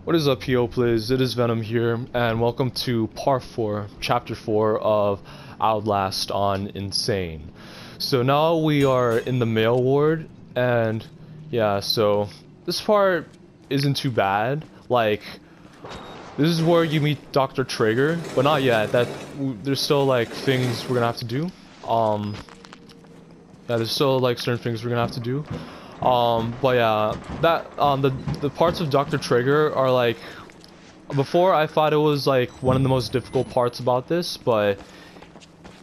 What is up, yo, please? It is Venom here, and welcome to Part 4, Chapter 4 of Outlast on Insane. So now we are in the male ward, and yeah, so this part isn't too bad. Like, this is where you meet Dr. Traeger, but not yet. There's still like things we're gonna have to do. Yeah, there's still like certain things we're gonna have to do. But yeah, the parts of Dr. Traeger are like, before I thought it was like one of the most difficult parts about this, but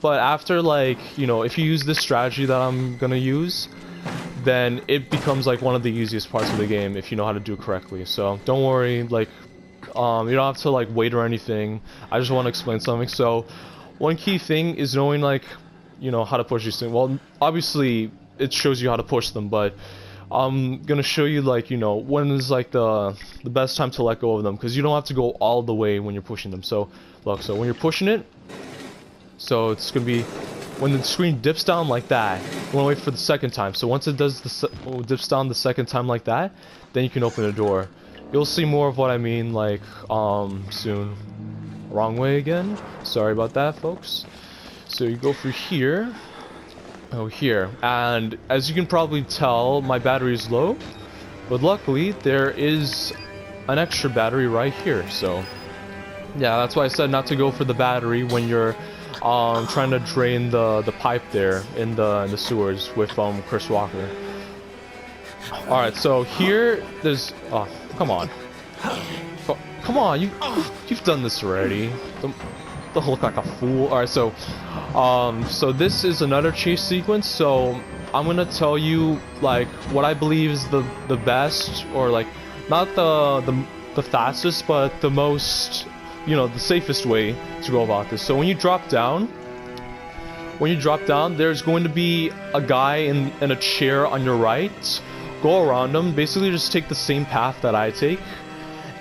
after, like, you know, if you use this strategy that I'm gonna use, then it becomes like one of the easiest parts of the game if you know how to do it correctly. So don't worry, like, you don't have to like wait or anything. I just want to explain something. So one key thing is knowing, like, you know, how to push these things. Well, obviously it shows you how to push them, but I'm gonna show you, like, you know, when is like the best time to let go of them, because you don't have to go all the way when you're pushing them. So look, so when you're pushing it, so it's gonna be when the screen dips down like that, you wanna wait for the second time. So once it does dips down the second time like that, then you can open the door. You'll see more of what I mean, like, soon. Wrong way again, sorry about that, folks. So you go through here. Oh, here, and as you can probably tell, my battery is low, but luckily there is an extra battery right here. So yeah, that's why I said not to go for the battery when you're trying to drain the pipe there in the sewers with Chris Walker. All right, so here there's come on, you've done this already. Don't look like a fool. Alright, so so this is another chase sequence. So I'm gonna tell you, like, what I believe is the best, or like not the fastest, but the most, you know, the safest way to go about this. So when you drop down, there's going to be a guy in a chair on your right. Go around him, basically just take the same path that I take,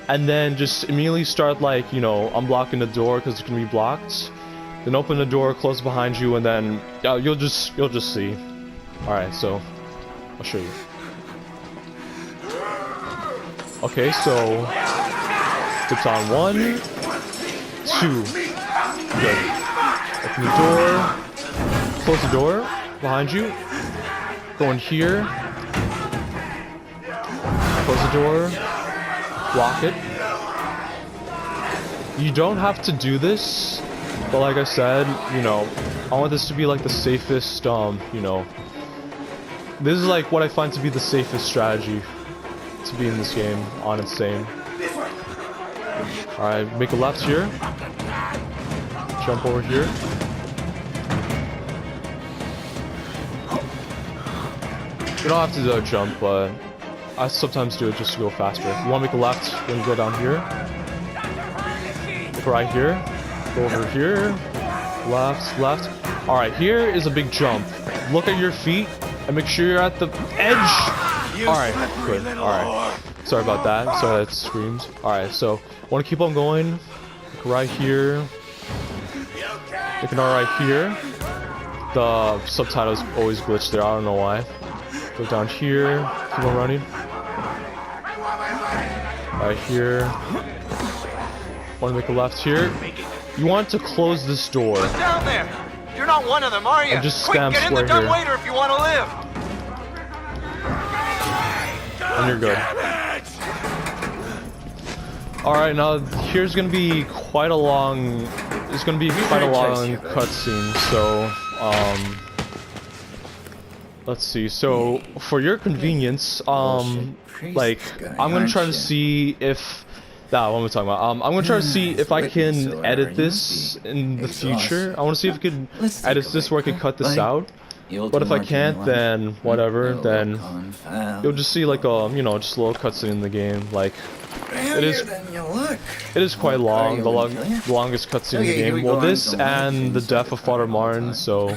and then just immediately start, like, you know, unblocking the door because it's gonna be blocked. Then open the door, close behind you, and then you'll just see. All right, so I'll show you. Okay, so dips on 1, 2. Good. Open the door, close the door behind you. Go in here. Close the door. Block it. You don't have to do this, but like I said, you know, I want this to be like the safest, you know, this is like what I find to be the safest strategy to be in this game on Insane. Alright, make a left here. Jump over here. You don't have to do a jump, but I sometimes do it just to go faster. You want to make a left when you go down here. Look right here. Go over here. Left, left. Alright, here is a big jump. Look at your feet and make sure you're at the edge. Alright, good. Alright. Sorry about that. Sorry that screamed. Alright, so want to keep on going. Look right here. Look right here. The subtitles always glitch there. I don't know why. Go down here. Keep on running. Right here. Want to make a left here. You want to close this door. What's down there? You're not one of them, are you? And just Quick, spam get in the square here. dumbwaiter if you want to live. And you're good. Alright, now here's gonna be quite a long. It's gonna be quite a long cutscene. So let's see. So for your convenience, like, I'm gonna try to see if what am I talking about? I'm gonna try to see if I can edit this in the future. I want to see if I can edit this where I can cut this out. But if I can't, then whatever. Then you'll just see, like, you know, just a little cutscene in the game. Like, it is quite long. The longest cutscene in the game. Well, this and the death of Father Martin. So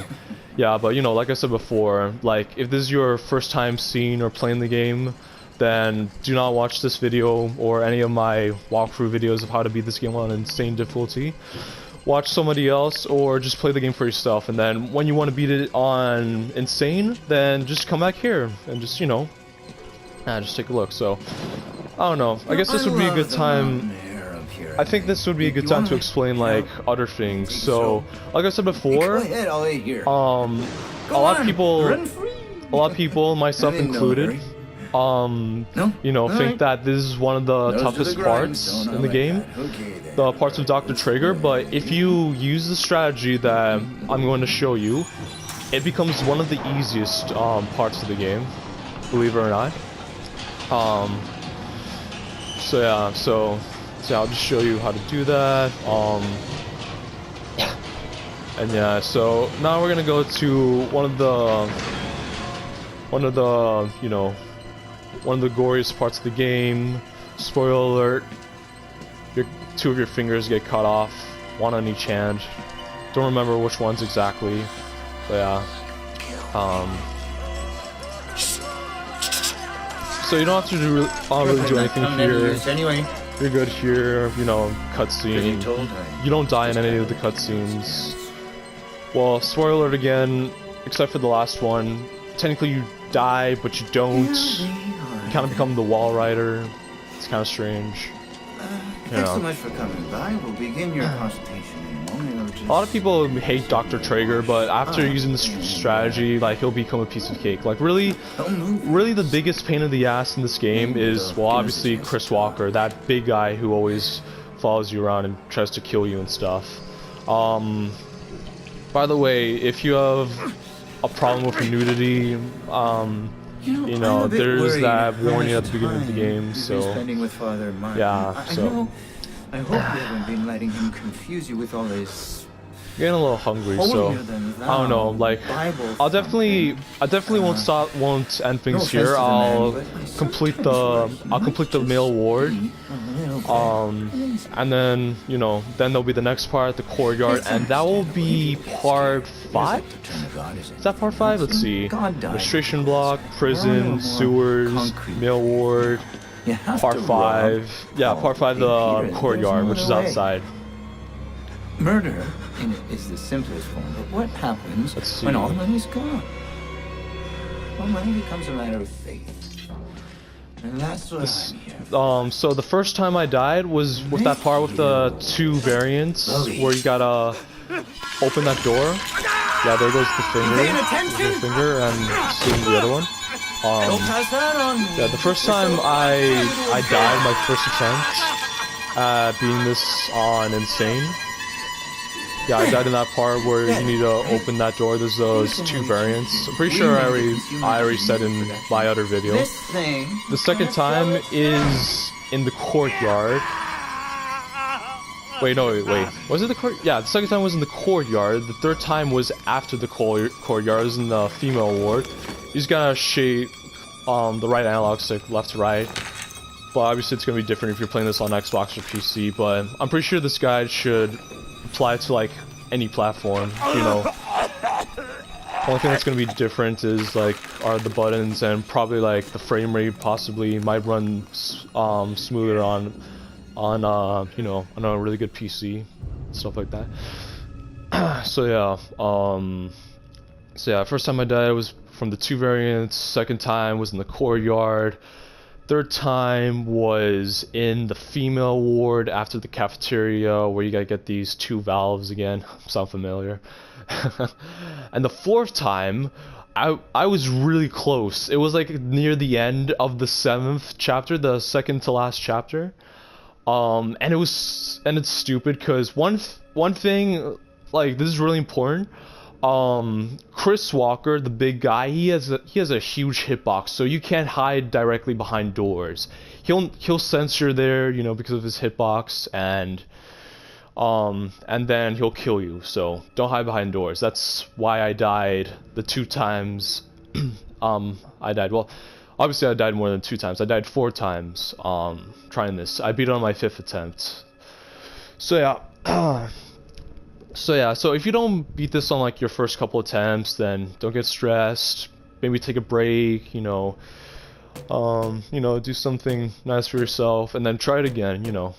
yeah, but you know, like I said before, like, if this is your first time seeing or playing the game, then do not watch this video or any of my walkthrough videos of how to beat this game on Insane difficulty. Watch somebody else or just play the game for yourself, and then when you want to beat it on Insane, then just come back here and just, you know, just take a look. So I don't know. I guess this would be a good time. I think this would be a good time to explain like other things. So, like I said before, a lot of people, myself included, you know, think that this is one of the toughest parts in the game, the parts of Dr. Trigger. But if you use the strategy that I'm going to show you, it becomes one of the easiest parts of the game, believe it or not. So yeah, so I'll just show you how to do that. And yeah, so now we're gonna go to one of the you know, one of the goriest parts of the game. Spoiler alert: two of your fingers get cut off, one on each hand. Don't remember which ones exactly, but yeah. So you don't have to really do anything here. Anyway. You're good here, you know, cutscene. You don't die in any of the cutscenes. Well, spoiler alert again, except for the last one. Technically you die, but you don't. You kind of become the wall rider. It's kind of strange. Thanks so much for coming by. We'll begin your consultation in a moment. A lot of people hate Dr. Traeger, but after using this strategy, like, he'll become a piece of cake. Like, really the biggest pain in the ass in this game is, well, obviously Chris Walker, that big guy who always follows you around and tries to kill you and stuff. By the way, if you have a problem with nudity, you know, there's that warning at the beginning of the game, so yeah, so I hope you haven't been letting him confuse you with all this. Getting a little hungry, so I don't know. Like, I definitely won't end things here. I'll complete the male ward, and then, you know, then there'll be the next part, the courtyard, and that will be part 5. Is that part 5? Let's see. Registration block, prison, sewers, male ward. Part 5. Yeah, part 5, the courtyard, which is outside. Murder is the simplest form, but what happens when all the money's gone? Well, money becomes a matter of faith. And that's what I'm here. So the first time I died was with that part with the 2 variants, where you gotta open that door. Yeah, there goes the finger. There's the finger, and seeing the other one. Yeah, the first time I died, my first attempt at beating this on Insane. Yeah, I died in that part where you need to open that door. There's those 2 variants. I'm pretty sure I already said in my other video. The second time is in the courtyard. Wait, no, wait. Was it the court? Yeah, the second time was in the courtyard. The third time was after the courtyard. It was in the female ward. You just gotta shake the right analog stick left to right. But obviously it's gonna be different if you're playing this on Xbox or PC. But I'm pretty sure this guide should apply to like any platform, you know. Only thing that's gonna be different is like are the buttons, and probably like the frame rate possibly might run smoother on you know, on a really good PC, stuff like that. So yeah, first time I died was from the 2 variants. Second time was in the courtyard. Third time was in the female ward after the cafeteria, where you gotta get these 2 valves again. Sound familiar? And the fourth time, I was really close. It was like near the end of the 7th chapter, the second to last chapter. And it's stupid because one thing, like, this is really important. Chris Walker, the big guy, he has a huge hitbox, so you can't hide directly behind doors. He'll sense you're there, you know, because of his hitbox, and then he'll kill you. So don't hide behind doors. That's why I died the 2 times. I died. Well, obviously I died more than 2 times. I died 4 times trying this. I beat it on my 5th attempt. So yeah. So if you don't beat this on like your first couple attempts, then don't get stressed. Maybe take a break, you know, do something nice for yourself, and then try it again, you know,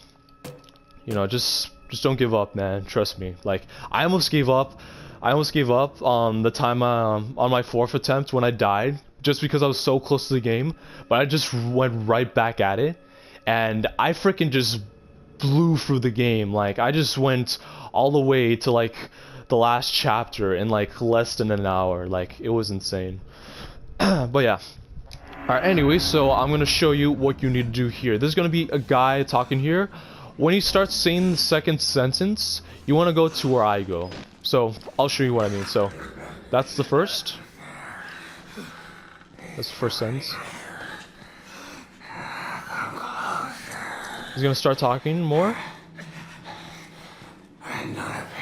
just don't give up, man. Trust me. Like, I almost gave up on the time on my 4th attempt when I died, just because I was so close to the game, but I just went right back at it. and I freaking just blew through the game. Like, I just went all the way to like the last chapter in like less than an hour. Like, it was insane. But yeah. Alright, anyway, so I'm gonna show you what you need to do here. There's gonna be a guy talking here. When he starts saying the second sentence, you want to go to where I go. So I'll show you what I mean. So that's the first. That's the first sentence. He's gonna start talking more.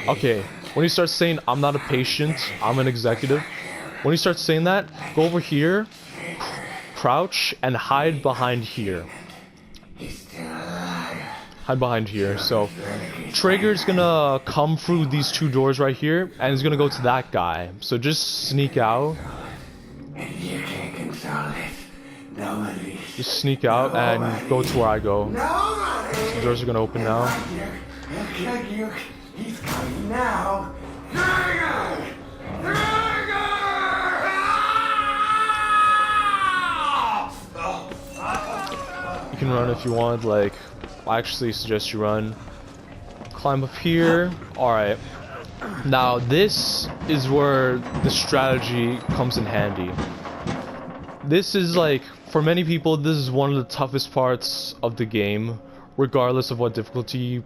Okay, when he starts saying I'm not a patient, I'm an executive. When he starts saying that, go over here, crouch, and hide behind here. Hide behind here. So Traeger's gonna come through these two doors right here, and he's gonna go to that guy. So just sneak out. Just sneak out and go to where I go. So the doors are gonna open now. He's coming now. You can run if you want. Like, I actually suggest you run. Climb up here. Alright. Now, this is where the strategy comes in handy. This is like, for many people, this is one of the toughest parts of the game, regardless of what difficulty you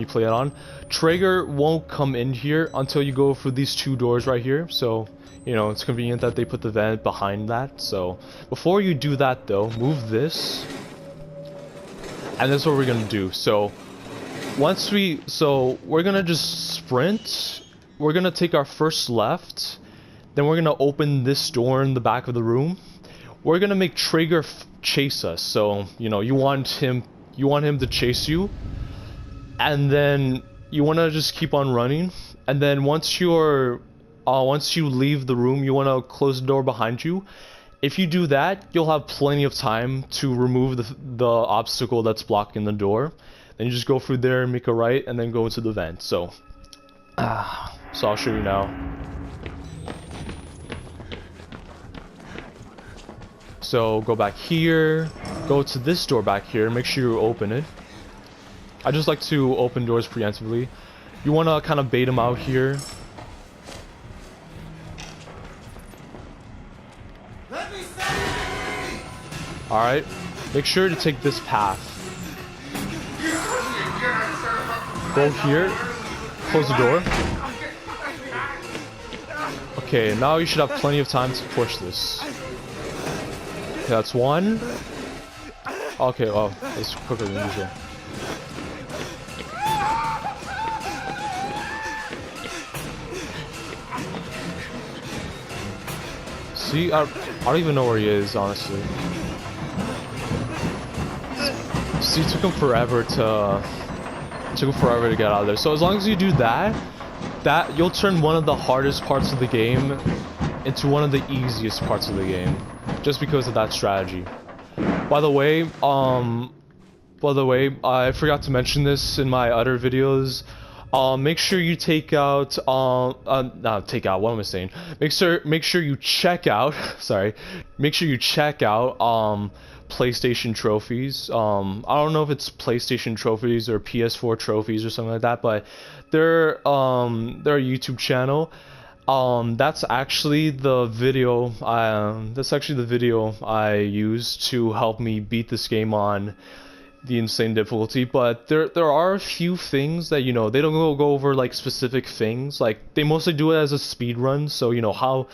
play it on. Traeger won't come in here until you go through these two doors right here. So, you know, it's convenient that they put the vent behind that. So, before you do that though, move this. And that's what we're gonna do. So, we're gonna just sprint. We're gonna take our first left. Then we're gonna open this door in the back of the room. We're gonna make Traeger chase us. So, you know, you want him to chase you. And then you want to just keep on running. And then once you leave the room, you want to close the door behind you. If you do that, you'll have plenty of time to remove the obstacle that's blocking the door. Then you just go through there, make a right, and then go into the vent. So I'll show you now. So go back here, go to this door back here, make sure you open it. I just like to open doors preemptively. You want to kind of bait them out here. Alright, make sure to take this path. Go here, close the door. Okay, now you should have plenty of time to push this. Okay, that's one. Okay, oh, it's quicker than usual. See, I don't even know where he is, honestly. See, it took him forever to get out of there. So as long as you do that you'll turn one of the hardest parts of the game into one of the easiest parts of the game, just because of that strategy. By the way, I forgot to mention this in my other videos. Make sure you take out, not take out, what am I saying? Make sure you check out, sorry, make sure you check out, PlayStation trophies. I don't know if it's PlayStation trophies or PS4 trophies or something like that, but they're a YouTube channel. That's actually the video, I used to help me beat this game on the insane difficulty. But there are a few things that, you know, they don't go over like specific things. Like, they mostly do it as a speed run, so you know how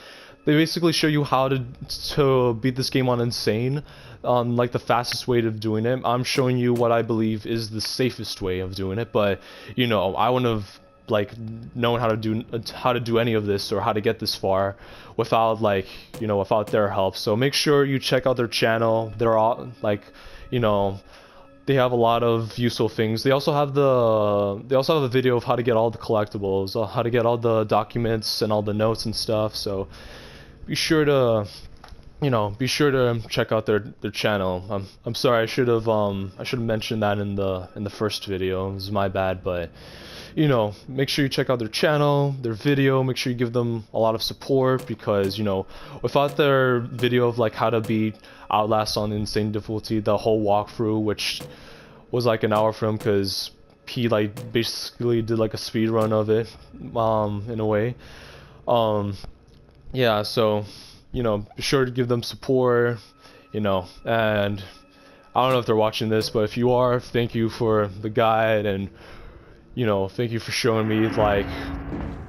they basically show you how to beat this game on insane, like the fastest way of doing it. I'm showing you what I believe is the safest way of doing it, but you know, I wouldn't have like known how to do any of this or how to get this far without, like, you know, without their help. So make sure you check out their channel. They're all like, you know, they have a lot of useful things. They also have a video of how to get all the collectibles, how to get all the documents and all the notes and stuff. So be sure to you know, be sure to check out their channel. I'm sorry, I should have mentioned that in the first video. It was my bad, but you know, make sure you check out their channel, their video. Make sure you give them a lot of support, because you know, without their video of like how to beat Outlast on insane difficulty, the whole walkthrough, which was like an hour for him, because he like basically did like a speed run of it, in a way. Yeah, so you know, be sure to give them support, you know, and I don't know if they're watching this, but if you are, thank you for the guide, and you know, thank you for showing me, like,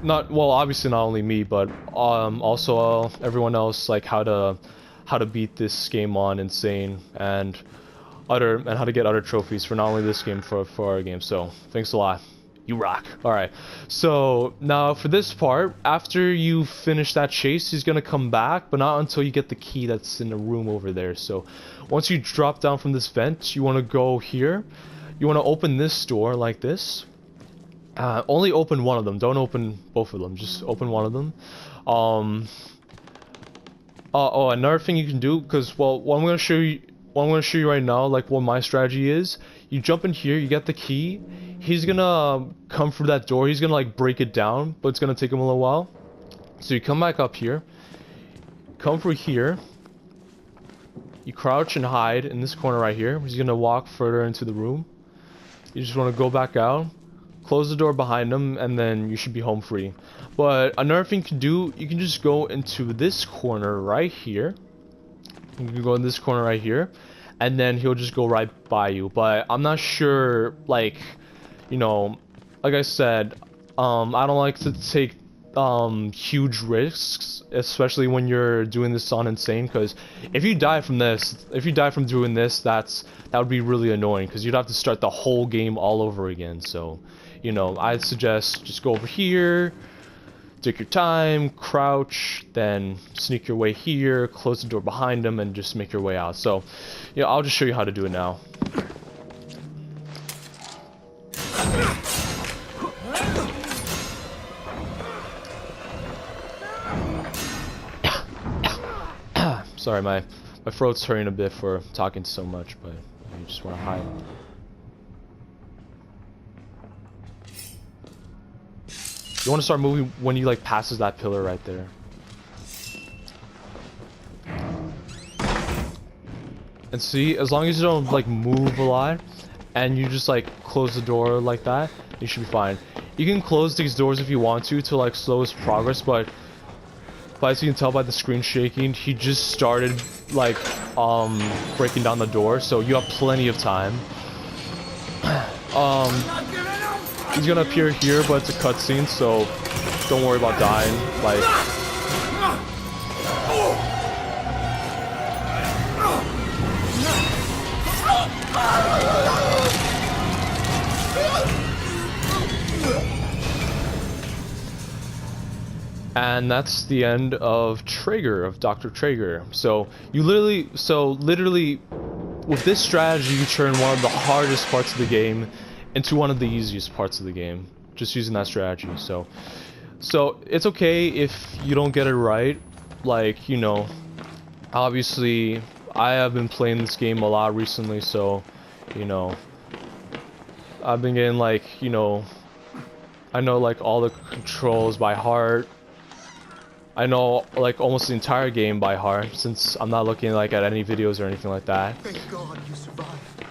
obviously not only me, but also everyone else, like how to beat this game on insane, and how to get other trophies for not only this game, for our game. So thanks a lot. You rock. Alright, so now for this part, after you finish that chase, he's gonna come back, but not until you get the key that's in the room over there. So once you drop down from this vent, you want to go here. You want to open this door like this. Only open one of them, don't open both of them, just open one of them. Oh, another thing you can do, because, well, what I'm going to show you right now, like what my strategy is, you jump in here, you get the key, he's gonna come through that door, he's gonna like break it down, but it's gonna take him a little while. So you come back up here, come through here, you crouch and hide in this corner right here. He's gonna walk further into the room. You just want to go back out, close the door behind him, and then you should be home free. But another thing you can do, you can just go into this corner right here. You can go in this corner right here, and then he'll just go right by you. But I'm not sure, like, you know, like I said, I don't like to take huge risks, especially when you're doing this on insane, because if you die from doing this, that would be really annoying, because you'd have to start the whole game all over again. So, you know, I'd suggest just go over here, take your time, crouch, then sneak your way here, close the door behind him, and just make your way out. So, yeah, I'll just show you how to do it now. Sorry, my throat's hurting a bit for talking so much, but I just want to hide. You want to start moving when he like passes that pillar right there. And see, as long as you don't like move a lot, and you just like close the door like that, you should be fine. You can close these doors if you want to like slow his progress, but as you can tell by the screen shaking, he just started like breaking down the door, so you have plenty of time. He's gonna appear here, but it's a cutscene, so don't worry about dying. Like, and that's the end of Traeger, of Dr. Traeger. So you literally, with this strategy, you turn one of the hardest parts of the game into one of the easiest parts of the game, just using that strategy. So it's okay if you don't get it right. Like, you know, obviously I have been playing this game a lot recently, so, you know, I've been getting like, you know, I know like all the controls by heart. I know like almost the entire game by heart, since I'm not looking like at any videos or anything like that. Thank God you survived.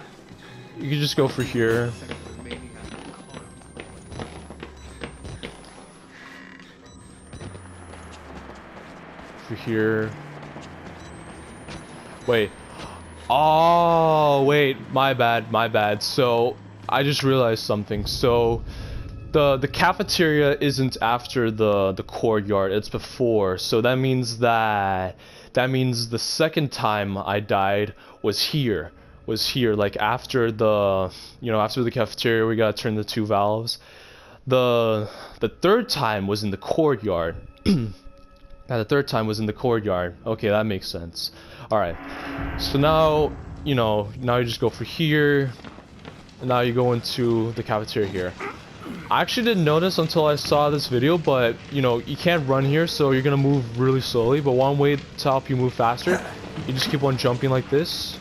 You can just go for here. For here. Wait. Oh, wait. My bad. So, I just realized something. So, the cafeteria isn't after the courtyard, it's before. So that means the second time I died was here, like after the, you know, after the cafeteria we gotta turn the 2 valves. The third time was in the courtyard. The third time was in the courtyard. Okay, that makes sense. Alright, so now, you know, now you just go for here, and now you go into the cafeteria here. I actually didn't notice until I saw this video, but you know, you can't run here, so you're gonna move really slowly. But one way to help you move faster, you just keep on jumping like this.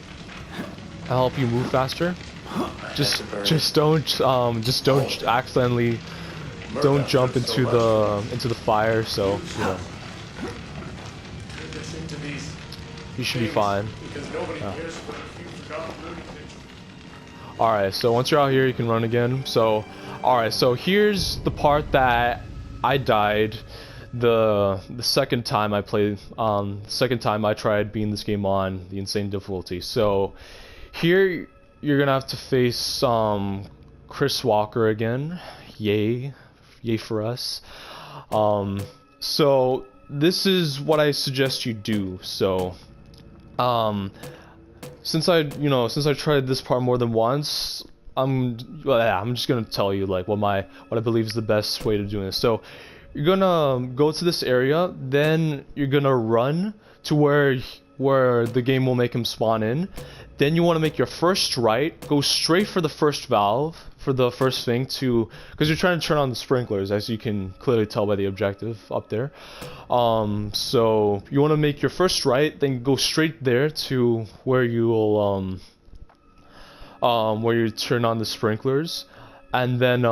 I'll help you move faster. Just don't accidentally don't jump into the fire. So you know, you should be fine. All right, so once you're out here, you can run again. So, all right, so here's the part that I died the second time I played. Second time I tried beating this game on the insane difficulty. So here you're gonna have to face Chris Walker again. Yay for us. So this is what I suggest you do. So since I tried this part more than once, I'm just gonna tell you like what I believe is the best way to do this. So you're gonna go to this area, then you're gonna run to where the game will make him spawn in. Then you want to make your first right, go straight for the first valve, for the first thing because you're trying to turn on the sprinklers, as you can clearly tell by the objective up there. So you want to make your first right, then go straight there to where you will where you turn on the sprinklers, and then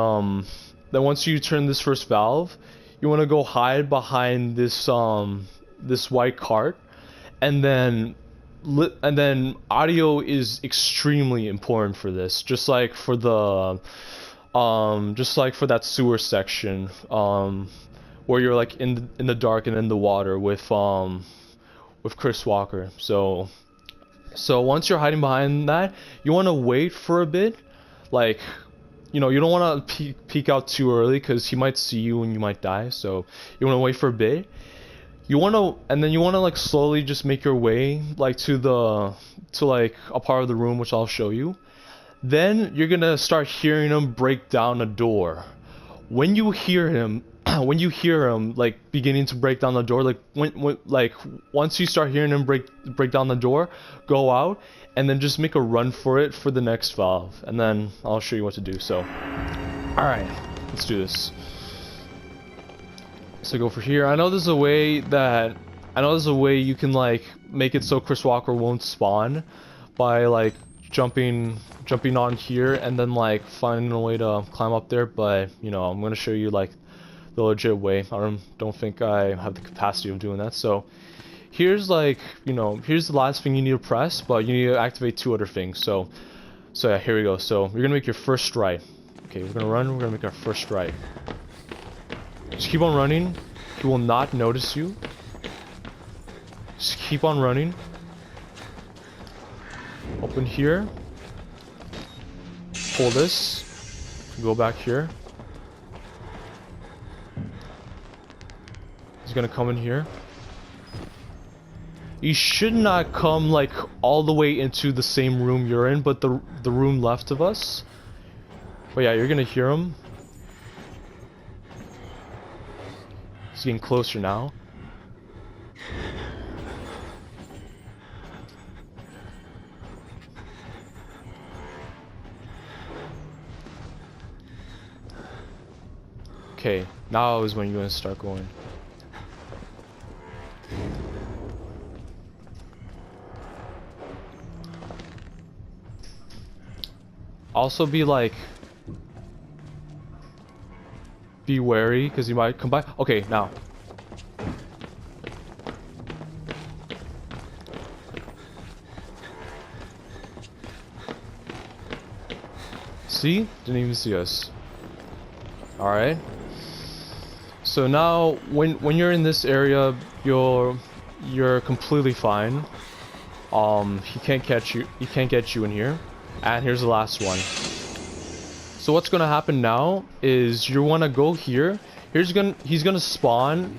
once you turn this first valve, you want to go hide behind this this white cart, and then audio is extremely important for this, just like for that sewer section where you're like in the dark and in the water with Chris Walker. So once you're hiding behind that, you want to wait for a bit, like, you know, you don't want to peek out too early because he might see you and you might die. So you want to wait for a bit. You want to like slowly just make your way like to like a part of the room, which I'll show you. Then you're gonna start hearing him break down a door. When you hear him like beginning to break down the door, like once you start hearing him break down the door, go out and then just make a run for it for the next valve, and then I'll show you what to do. So, all right, let's do this. So go for here. I know there's a way you can like make it so Chris Walker won't spawn by like jumping on here and then like finding a way to climb up there, but you know, I'm gonna show you like the legit way. I don't think I have the capacity of doing that. So here's like, you know, here's the last thing you need to press, but you need to activate two other things. So yeah, here we go. So you're gonna make your first right. Okay, we're gonna make our first right. Just keep on running. He will not notice you. Just keep on running. Open here. Pull this. Go back here. He's gonna come in here. You should not come like all the way into the same room you're in, but the room left of us. But yeah, you're gonna hear him. He's getting closer now. Okay, now is when you're gonna start going. Also be wary, because he might come by. Okay, now. See? Didn't even see us. Alright. So now, when you're in this area, you're completely fine. He can't catch you. He can't get you in here. And here's the last one. So what's gonna happen now is you wanna go here. He's gonna spawn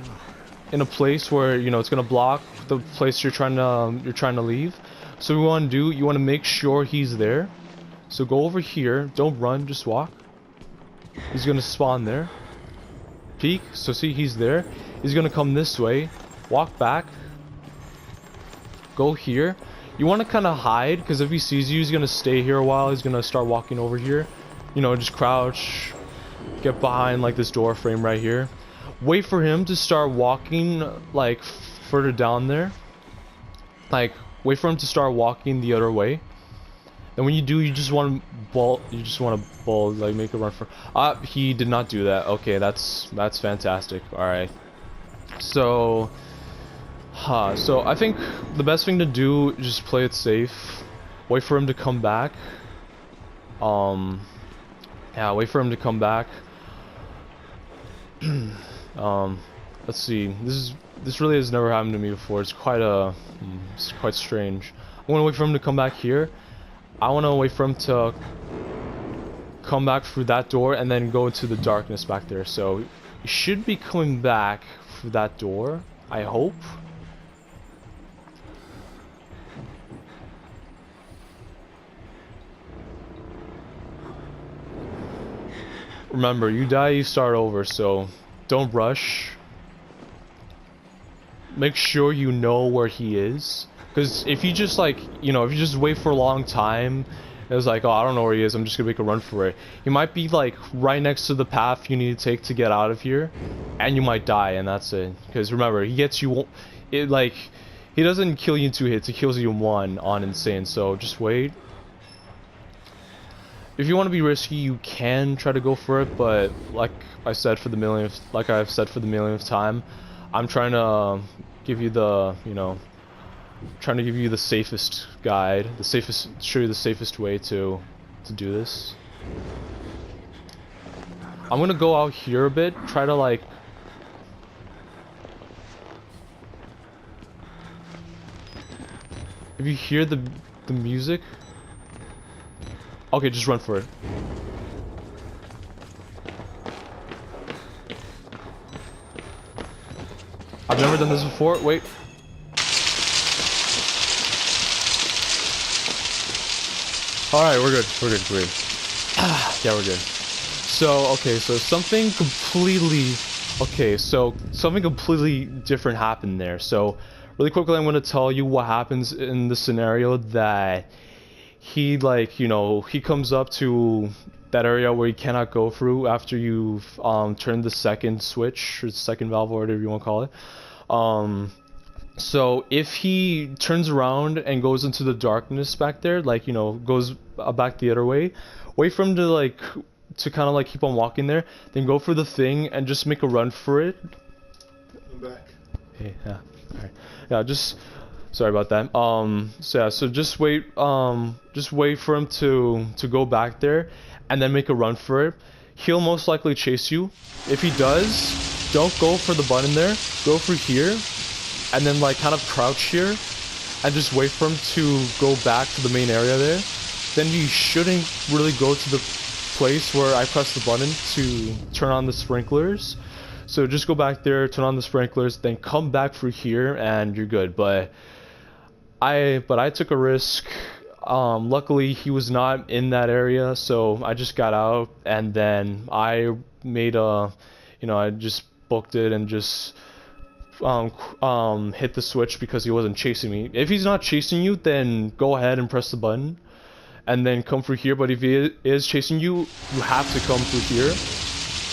in a place where, you know, it's gonna block the place you're trying to leave. So what you wanna do, you wanna make sure he's there. So go over here. Don't run. Just walk. He's gonna spawn there. Peek. So see, he's there. He's gonna come this way. Walk back. Go here. You want to kind of hide, because if he sees you, he's gonna stay here a while. He's gonna start walking over here. You know, just crouch. get behind like this door frame right here. Wait for him to start walking like further down there. Like wait for him to start walking the other way. And when you do, you just want to ball. You just want to ball, like make a run for. He did not do that. Okay, that's fantastic. All right. So, so I think the best thing to do is just play it safe. Wait for him to come back. Yeah, wait for him to come back. Let's see. This really has never happened to me before. It's quite strange. I want to wait for him to come back here. I want to wait for him to come back through that door and then go into the darkness back there. So he should be coming back through that door, I hope. Remember, you die, you start over, so don't rush. Make sure you know where he is. Because if you just like, you know, if you just wait for a long time, it's like, oh, I don't know where he is, I'm just gonna make a run for it. He might be like right next to the path you need to take to get out of here, and you might die, and that's it. Because remember, he gets you, he doesn't kill you in 2 hits, he kills you in 1 on insane, so just wait. If you want to be risky, you can try to go for it, but like I've said for the millionth time, I'm trying to give you the, you know, trying to give you the safest guide, show you the safest way to do this. I'm gonna go out here a bit, try to like if you hear the music, okay, just run for it. I've never done this before. Wait. Alright, we're good. We're good. We're good. Yeah, we're good. So, okay, so something completely different happened there. So, really quickly, I'm going to tell you what happens in the scenario that he, like, you know, he comes up to that area where you cannot go through after you've turned the second switch, or the second valve, or whatever you want to call it. So if he turns around and goes into the darkness back there, like, you know, goes back the other way, wait for him to like, to kind of like keep on walking there, then go for the thing and just make a run for it. I'm back. Hey, yeah, alright. Yeah, just, sorry about that. So yeah, so just wait for him to go back there and then make a run for it. He'll most likely chase you. If he does, don't go for the button there, go for here. And then like kind of crouch here and just wait for him to go back to the main area there. Then you shouldn't really go to the place where I pressed the button to turn on the sprinklers. So just go back there, turn on the sprinklers, then come back through here and you're good. But I took a risk. Luckily he was not in that area, so I just got out and then I made a, you know, I just booked it and just hit the switch because he wasn't chasing me. If he's not chasing you, then go ahead and press the button and then come through here. But if he is chasing you, you have to come through here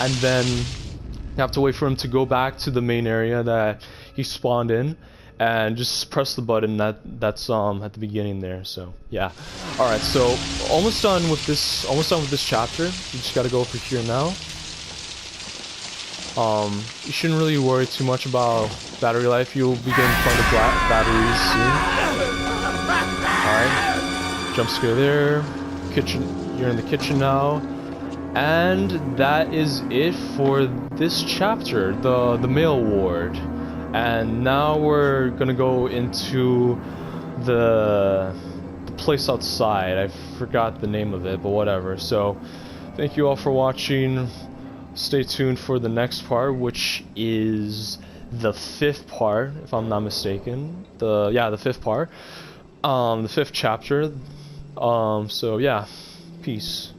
and then you have to wait for him to go back to the main area that he spawned in and just press the button that's at the beginning there. So yeah, all right, so almost done with this chapter. You just got to go over here now. You shouldn't really worry too much about battery life. You'll be getting plenty of batteries soon. Alright. Jump scare there. Kitchen. You're in the kitchen now. And that is it for this chapter, the mail ward. And now we're gonna go into the place outside. I forgot the name of it, but whatever. So, thank you all for watching. Stay tuned for the next part, which is the 5th part, if I'm not mistaken. The 5th part. The 5th chapter. So yeah, peace.